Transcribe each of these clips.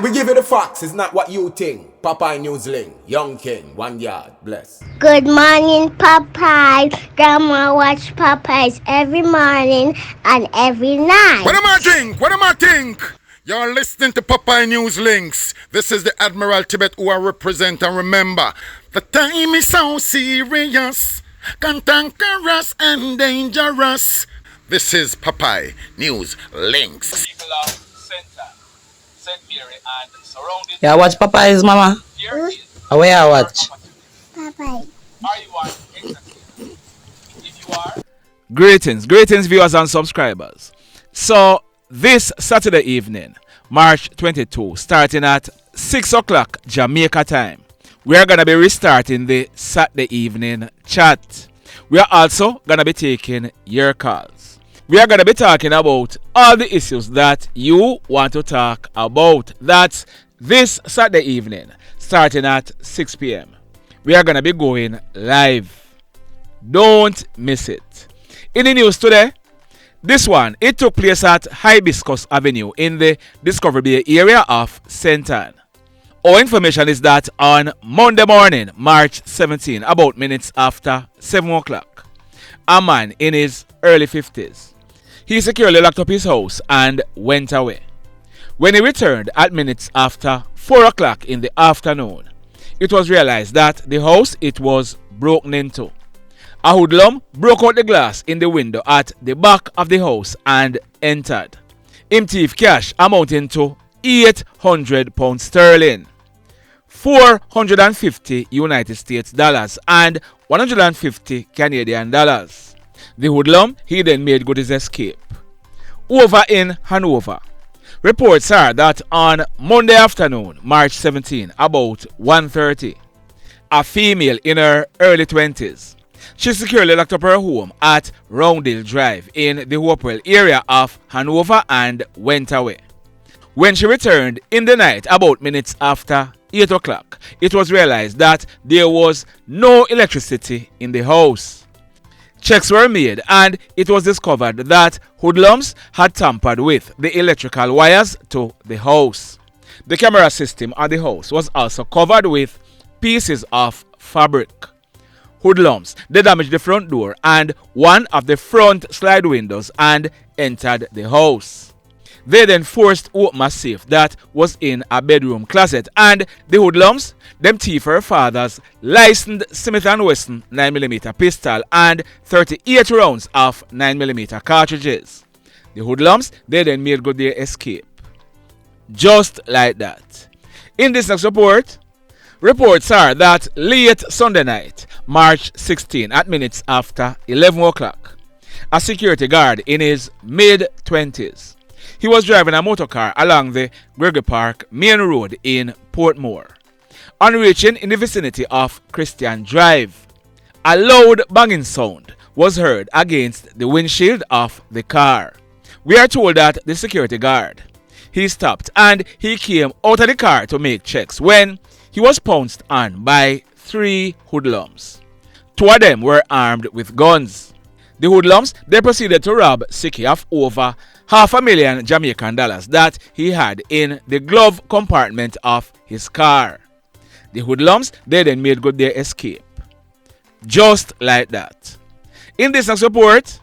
we give you the facts. It's not what you think. Popeye Newsling, Young King, 1 yard, bless. Good morning, Popeye. Grandma watch Popeyes every morning and every night. What am I think? What am I think? You're listening to Popeye News Links. This is the Admiral Tibet who I represent, and remember, the time is so serious, cantankerous and dangerous. This is Popeye News Links. People of Center, St. Mary and surrounding. Yeah, watch Popeyes, mama. Here is Where I watch? Popeye. are you on exactly? If you are, Greetings, viewers and subscribers. So, this Saturday evening, March 22, starting at 6 o'clock Jamaica time, we are going to be restarting the Saturday evening chat. We are also going to be taking your calls. We are going to be talking about all the issues that you want to talk about. That's this Saturday evening, starting at 6 p.m. We are going to be going live. Don't miss it. In the news today, this one, it took place at Hibiscus Avenue in the Discovery Bay area of St. Ann. Our information is that on Monday morning, March 17, about minutes after 7 o'clock, a man in his early 50s, he securely locked up his house and went away. When he returned at minutes after 4 o'clock in the afternoon, it was realized that the house it was broken into. A hoodlum broke out the glass in the window at the back of the house and entered. Him thief cash amounting to £800 sterling, 450 United States dollars and 150 Canadian dollars. The hoodlum, he then made good his escape. Over in Hanover, reports are that on Monday afternoon, March 17, about 1:30, a female in her early 20s, she securely locked up her home at Roundhill Drive in the Hopewell area of Hanover and went away. When she returned in the night, about minutes after 8 o'clock, it was realized that there was no electricity in the house. Checks were made and it was discovered that hoodlums had tampered with the electrical wires to the house. The camera system on the house was also covered with pieces of fabric. Hoodlums, they damaged the front door and one of the front slide windows and entered the house. They then forced open a safe that was in a bedroom closet, and the hoodlums, them thief her father's licensed Smith & Wesson 9mm pistol and 38 rounds of 9mm cartridges. The hoodlums, they then made good their escape. Just like that. In this next report, reports are that late Sunday night, March 16, at minutes after 11 o'clock, a security guard in his mid-20s, he was driving a motorcar along the Gregory Park main road in Portmore. On reaching in the vicinity of Christian Drive, a loud banging sound was heard against the windshield of the car. We are told that the security guard, he stopped and he came out of the car to make checks when he was pounced on by 3 hoodlums. 2 of them were armed with guns. The hoodlums, they proceeded to rob Siki of over $500,000 Jamaican dollars that he had in the glove compartment of his car. The hoodlums, they then made good their escape. Just like that. In this next report,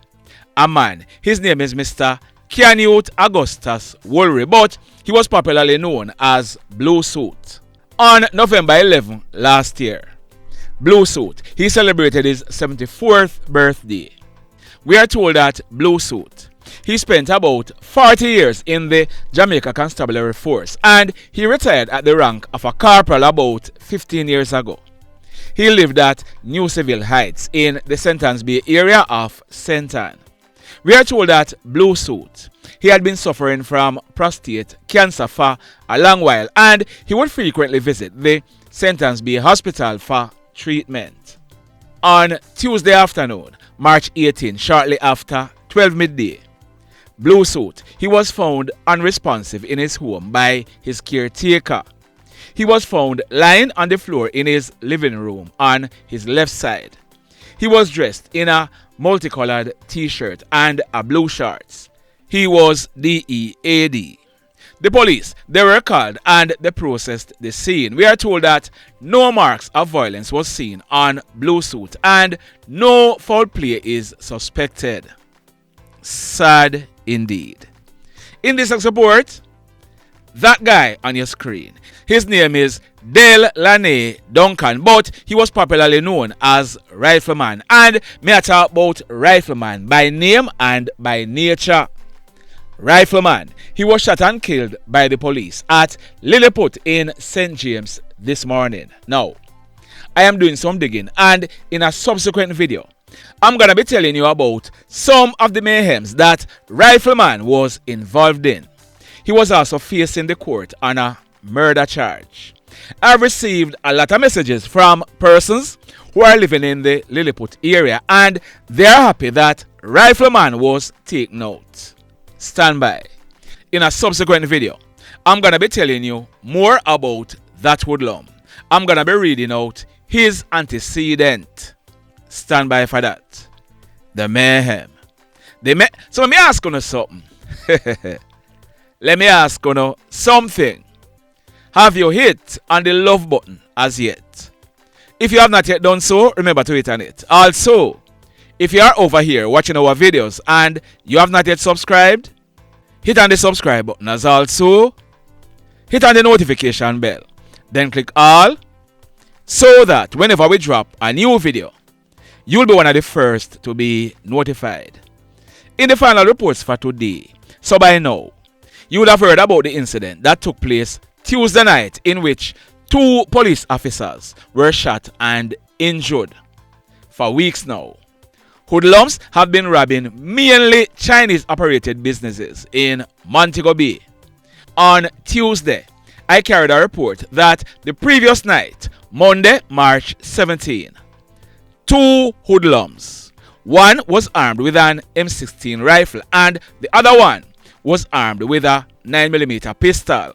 a man, his name is Mr. Canute Augustus Wollery, but he was popularly known as Blue Suit. On November 11 last year, Blue Suit, he celebrated his 74th birthday. We are told that Blue Suit, he spent about 40 years in the Jamaica Constabulary Force and he retired at the rank of a corporal about 15 years ago. He lived at New Seville Heights in the St. Ann's Bay area of St. Ann. We are told that Blue Suit, he had been suffering from prostate cancer for a long while and he would frequently visit the St. Ann's Bay Hospital for treatment. On Tuesday afternoon, March 18, shortly after 12 midday, Blue Suit, he was found unresponsive in his home by his caretaker. He was found lying on the floor in his living room on his left side. He was dressed in a multicolored t-shirt and a blue shorts. He was DEAD. The police, they were called and they processed the scene. We are told that no marks of violence was seen on Blue Suit and no foul play is suspected. Sad indeed. In this next report, that guy on your screen, his name is Del-Llanei Duncan, but he was popularly known as Rifleman. And may I talk about Rifleman by name and by nature. Rifleman, he was shot and killed by the police at Lilliput in St. James this morning. Now, I am doing some digging and in a subsequent video, I'm going to be telling you about some of the mayhems that Rifleman was involved in. He was also facing the court on a murder charge. I've received a lot of messages from persons who are living in the Lilliput area and they are happy that Rifleman was taken out. Stand by. In a subsequent video, I'm going to be telling you more about that hoodlum. I'm going to be reading out his antecedent. Stand by for that. The mayhem. So let me ask you something. Let me ask you something. Have you hit on the love button as yet? If you have not yet done so, remember to hit on it. Also, if you are over here watching our videos and you have not yet subscribed, hit on the subscribe button as also. Hit on the notification bell. Then click all so that whenever we drop a new video, you'll be one of the first to be notified. In the final reports for today, so by now, you would have heard about the incident that took place Tuesday night in which 2 police officers were shot and injured. For weeks now, hoodlums have been robbing mainly Chinese-operated businesses in Montego Bay. On Tuesday, I carried a report that the previous night, Monday, March 17, 2 hoodlums, one was armed with an M16 rifle and the other one was armed with a 9mm pistol.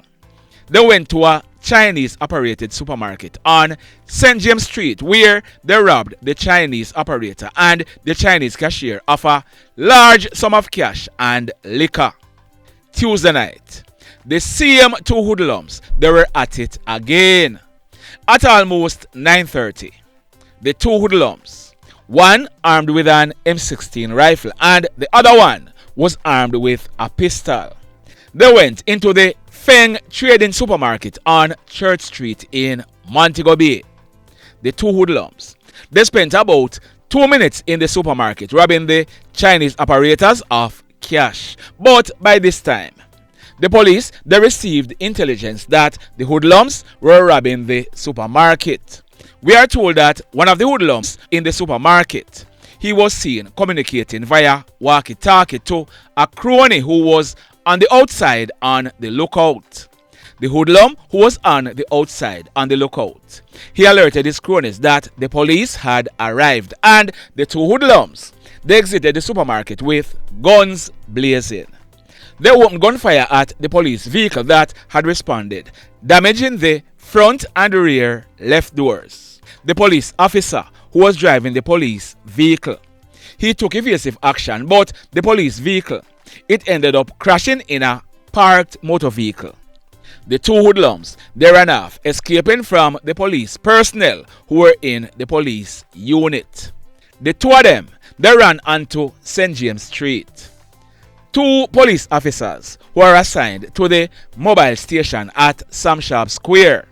They went to a Chinese-operated supermarket on St. James Street where they robbed the Chinese operator and the Chinese cashier of a large sum of cash and liquor. Tuesday night, the same 2 hoodlums, they were at it again. At almost 9:30, the 2 hoodlums, one armed with an M16 rifle and the other one was armed with a pistol. They went into the Feng Trading Supermarket on Church Street in Montego Bay. The 2 hoodlums, they spent about 2 minutes in the supermarket robbing the Chinese operators of cash. But by this time, the police, they received intelligence that the hoodlums were robbing the supermarket. We are told that one of the hoodlums in the supermarket, he was seen communicating via walkie-talkie to a crony who was on the outside on the lookout. The hoodlum who was on the outside on the lookout, he alerted his cronies that the police had arrived and the 2 hoodlums, they exited the supermarket with guns blazing. They opened gunfire at the police vehicle that had responded, damaging the front and rear left doors. The police officer who was driving the police vehicle, he took evasive action, but the police vehicle, it ended up crashing in a parked motor vehicle. The 2 hoodlums, they ran off, escaping from the police personnel who were in the police unit. The 2 of them, they ran onto St. James Street. 2 police officers who are assigned to the mobile station at Sam Sharp Square,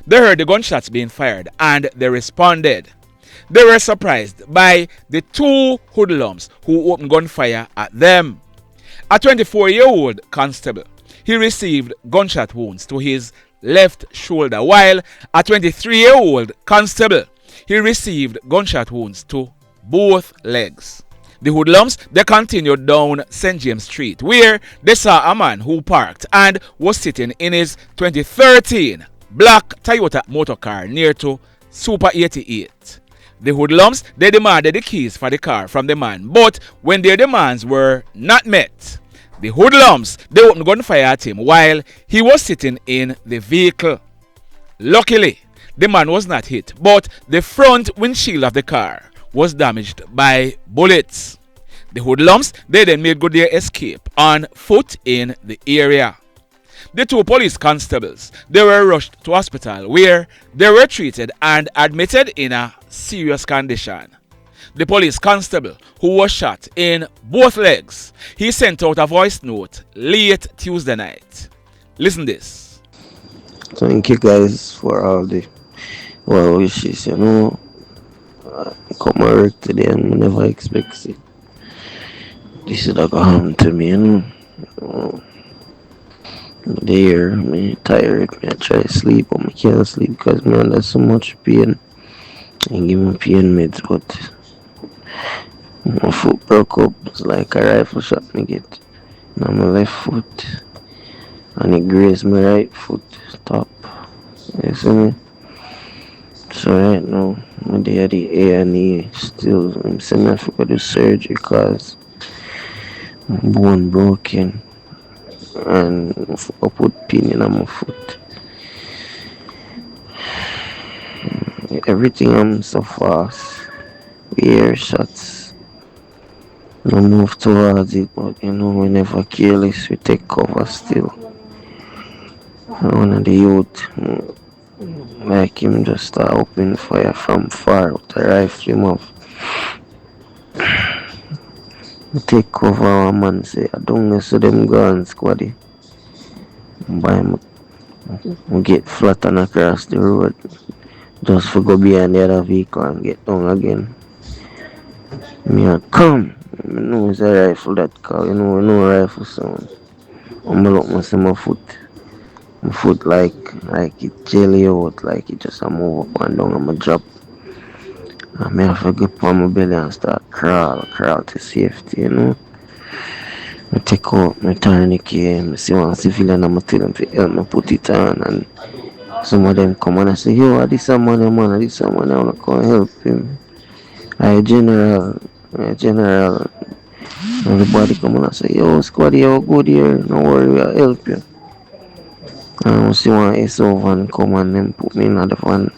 they heard the gunshots being fired and they responded. They were surprised by the 2 hoodlums who opened gunfire at them. A 24-year-old constable, he received gunshot wounds to his left shoulder, while a 23-year-old constable, he received gunshot wounds to both legs. The hoodlums, they continued down St. James Street where they saw a man who parked and was sitting in his 2013 black Toyota motor car near to Super 88. The hoodlums, they demanded the keys for the car from the man, but when their demands were not met, the hoodlums, they opened gunfire at him while he was sitting in the vehicle. Luckily, the man was not hit, but the front windshield of the car was damaged by bullets. The hoodlums, they then made good their escape on foot in the area. The two police constables, they were rushed to hospital where they were treated and admitted in a serious condition. The police constable who was shot in both legs, he sent out a voice note late Tuesday night. Listen this. Thank you guys for all the well wishes, you know. I come to work today and I never expect it. This is like a harm to me, you know. There, me tired, me I try to sleep, but I can't sleep because me under so much pain. And give me pain meds, but my foot broke up. It's like a rifle shot me get. Now my left foot, and it grazed my right foot top. You see me? So right now, my daddy A&E still, I'm saying I have to go do surgery because my bone broken. And I put pin in my foot. Everything I'm so fast. We hear shots. No move towards it, but you know we never careless. We take cover still. One of the youth, like him, just start opening fire from far with a rifleman. I take cover one man say, I don't mess with them guns, squaddy. I get flat and across the road just for go behind the other vehicle and get down again. Me a come. I know it's a rifle that call, you know rifle sound. I'm look my see my foot. My foot like it jelly out, like it just a move up and down and I drop. I may have to get on my belly and start crawl to safety, you know. I take out my tourniquet, I see one civilian and I tell them to help me put it on, and some of them come and I say, yo, this a man, this a man, I want to come help him. General, everybody come and I say, yo, squad, yo, good here, no worry, we'll help you. And I see one SO van come and then put me in the van.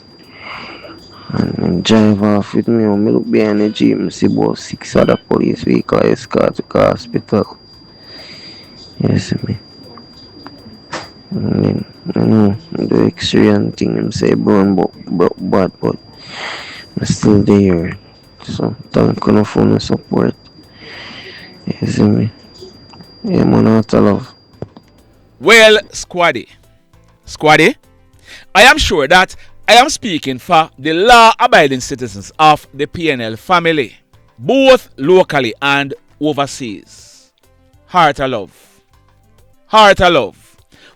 And then drive off with me. When I look behind the jeep, I see about 6 other police vehicles escort to the hospital. You see me? And then, you know, the X-ray and thing, them say brown but bad, but I'm still there. So, thank you for the support. You see me? Yeah, man, I love. Well, Squaddy, I am sure that I am speaking for the law-abiding citizens of the PNL family, both locally and overseas. Heart of love.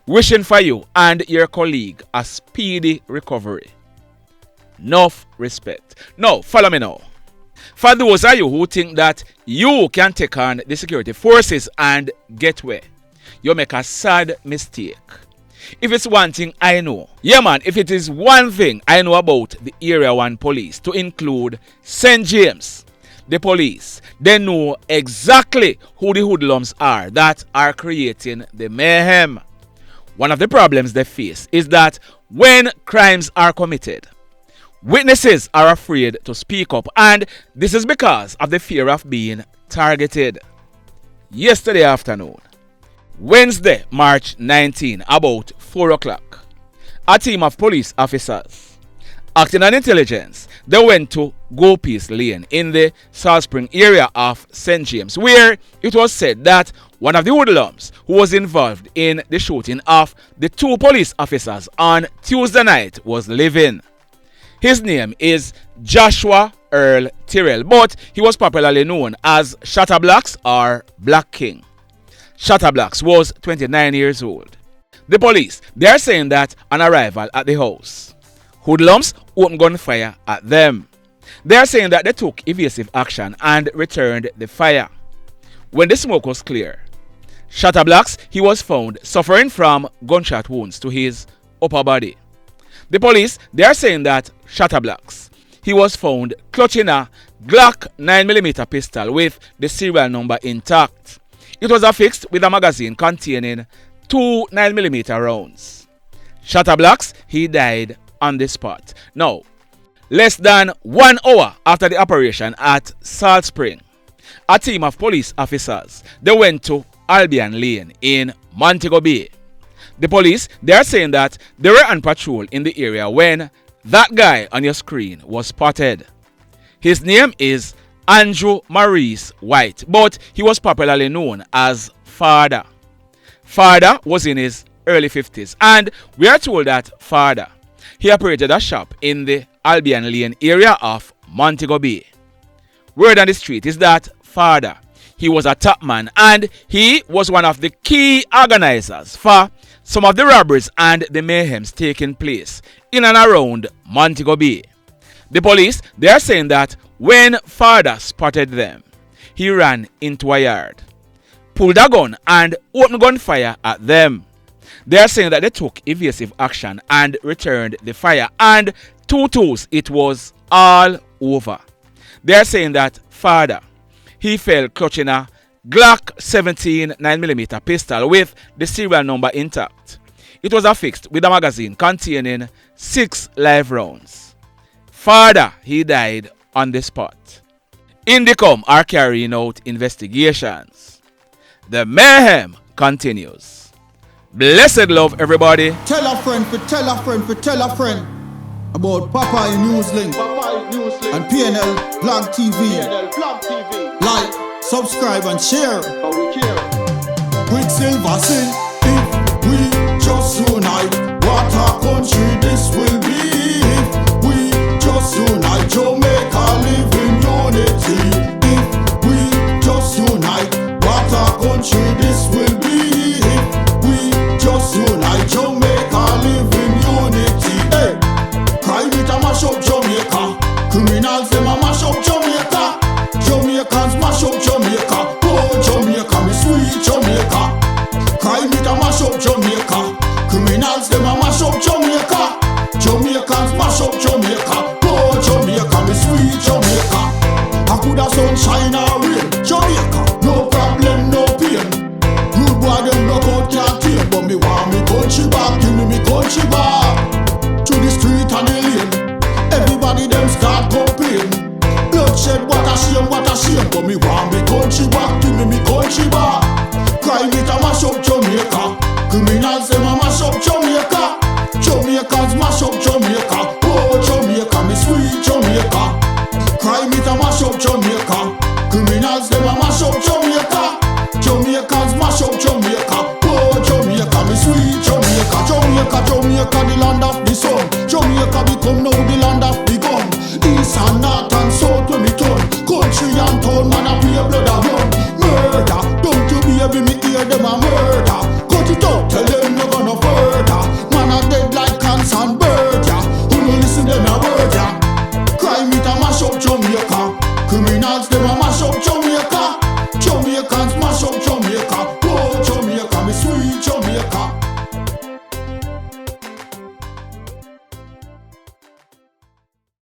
Wishing for you and your colleague a speedy recovery. Enough respect. Now, follow me now. For those of you who think that you can take on the security forces and get away, you make a sad mistake. If it's one thing I know, if it is one thing I know about the Area 1 police, to include St. James, the police, they know exactly who the hoodlums are that are creating the mayhem. One of the problems they face is that when crimes are committed, witnesses are afraid to speak up, and this is because of the fear of being targeted. Yesterday afternoon, Wednesday, March 19, about 4 o'clock, a team of police officers, acting on intelligence, they went to Gopi's Lane in the Salt Spring area of St. James, where it was said that one of the hoodlums who was involved in the shooting of the 2 police officers on Tuesday night was living. His name is Joshua Earl Tyrell, but he was popularly known as Shotta or Black King. Shotta was 29 years old. The police, they are saying that on arrival at the house, hoodlums opened gunfire at them. They are saying that they took evasive action and returned the fire. When the smoke was clear, Shotta, he was found suffering from gunshot wounds to his upper body. The police, they are saying that Shotta, he was found clutching a Glock 9mm pistol with the serial number intact. It was affixed with a magazine containing 2 9mm rounds. Shotta, he died on the spot. Now, less than 1 hour after the operation at Salt Spring, a team of police officers, they went to Albion Lane in Montego Bay. The police, they are saying that they were on patrol in the area when that guy on your screen was spotted. His name is Andrew Maurice White, but he was popularly known as Faada. Faada was in his early 50s, and we are told that Faada, he operated a shop in the Albion Lane area of Montego Bay. Word on the street is that Faada, he was a top man and he was one of the key organizers for some of the robberies and the mayhems taking place in and around Montego Bay. The police, they are saying that when Faada spotted them, he ran into a yard, pulled a gun and opened gunfire at them. They are saying that they took evasive action and returned the fire, and it was all over. They are saying that Faada, he fell clutching a Glock 17 9mm pistol with the serial number intact. It was affixed with a magazine containing 6 live rounds. Faada, he died on the spot. Indicom are carrying out investigations. The mayhem continues. Blessed love, everybody. Tell a friend for tell a friend for tell a friend about Popeye Newslink and PNL Blog TV. Like, subscribe and share. Quicksilver sing, if we just unite, what a country this will be. If we just unite, Jamaica live in unity. If we just unite, what a country this will be. If we just unite, Jamaica live in unity. Hey, crime it a mash up Jamaica. Criminals them a mash up Jamaica. Jamaicans mash up Jamaica. Oh Jamaica, me sweet Jamaica. Crime it a mash up Jamaica. Criminals them a mash up Jamaica. Jamaicans mash up Jamaica. Oh Jamaica, me sweet Jamaica. I coulda sunshine or rain. Jamaica, no problem, no pain. Rude boy them knock out can't tame, but me want me country back. Give me country back. To the street and the lane. Everybody them start complain. Bloodshed, what a shame, but me want me country back. Give me country back. Crime it a mash up Jamaica. Criminals them a mash up Jamaica. Jamaicans mash up Jamaica. Oh Jamaica, me sweet Jamaica. Crime it a mash up Jamaica. Criminals them a mash up Jamaica.